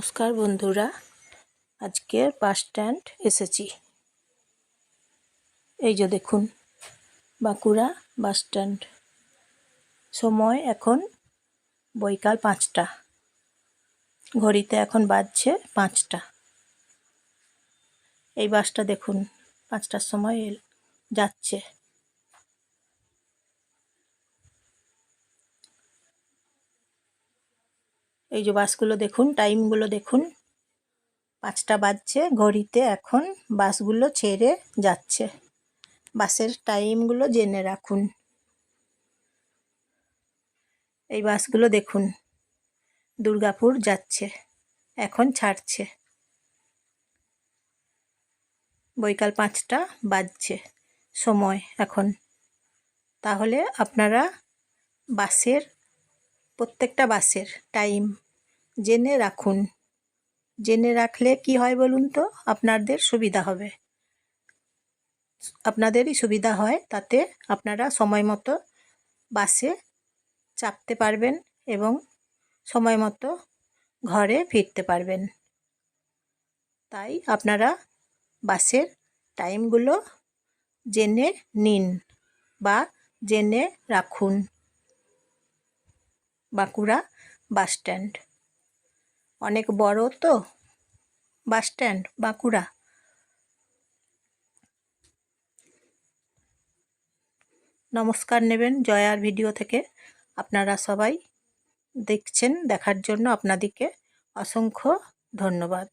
নমস্কার বন্ধুরা, আজকের বাস স্ট্যান্ড এসেছি। এই যে দেখুন, বাঁকুড়া বাস স্ট্যান্ড। সময় এখন বৈকাল 5টা, ঘড়িতে এখন বাজছে 5টা। এই বাসটা দেখুন 5টার সময় যাচ্ছে। এই যে বাসগুলো দেখুন, টাইমগুলো দেখুন, 5টা বাজছে, ঘড়িতে এখন বাসগুলো ছেড়ে যাচ্ছে। বাসের টাইমগুলো জেনে রাখুন। এই বাসগুলো দেখুন, দুর্গাপুর যাচ্ছে, এখন ছাড়ছে। বৈকাল 5টা বাজছে সময় এখন। তাহলে আপনারা প্রত্যেকটা বাসের টাইম জেনে রাখুন। জেনে রাখলে কি হয় বলুন তো, আপনাদের সুবিধা হবে। আপনাদেরই সুবিধা হয়, তাতে আপনারা সময় মতো বাসে চাপতে পারবেন এবং সময় মতো ঘরে ফিরতে পারবেন। তাই আপনারা বাসের টাইমগুলো জেনে নিন বা জেনে রাখুন। বাঁকুড়া বাস স্ট্যান্ড অনেক বড় তো বাস স্ট্যান্ড বাঁকুড়া। নমস্কার নেবেন জয়ার ভিডিও থেকে। আপনারা সবাই দেখছেন, দেখার জন্য আপনাদেরকে অসংখ্য ধন্যবাদ।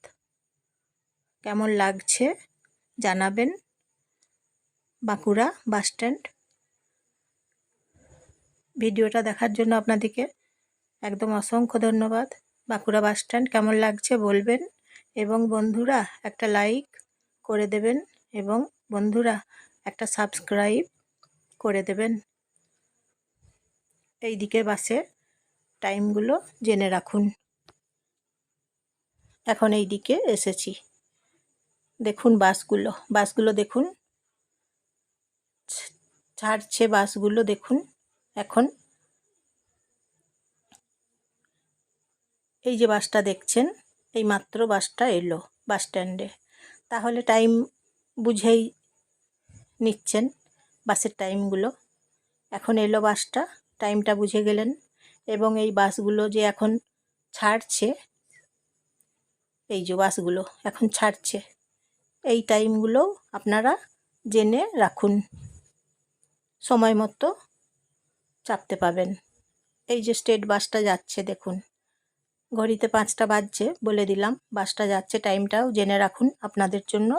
কেমন লাগছে জানাবেন। বাঁকুড়া বাস স্ট্যান্ড ভিডিওটা দেখার জন্য আপনাদেরকে একদম অসংখ্য ধন্যবাদ। বাঁকুড়া বাস স্ট্যান্ড কেমন লাগছে বলবেন, এবং বন্ধুরা একটা লাইক করে দেবেন, এবং বন্ধুরা একটা সাবস্ক্রাইব করে দেবেন। এই দিকে বাসের টাইমগুলো জেনে রাখুন। এখন এই দিকে এসেছি, দেখুন বাসগুলো দেখুন, ছাড়ছে বাসগুলো দেখুন। এখন এই যে বাসটা দেখছেন, এই মাত্র বাসটা এলো বাস স্ট্যান্ডে। তাহলে টাইম বুঝেই নিচ্ছেন বাসের টাইমগুলো। এখন এলো বাসটা, টাইমটা বুঝে গেলেন। এবং এই বাসগুলো যে এখন ছাড়ছে, এই যে বাসগুলো এখন ছাড়ছে, এই টাইমগুলো আপনারা জেনে রাখুন, সময় মতো চাপতে পাবেন। এই যে স্টেট বাসটা যাচ্ছে দেখুন, ঘড়িতে 5টা বাজছে, বলে দিলাম বাসটা যাচ্ছে, টাইমটাও জেনে রাখুন আপনাদের জন্য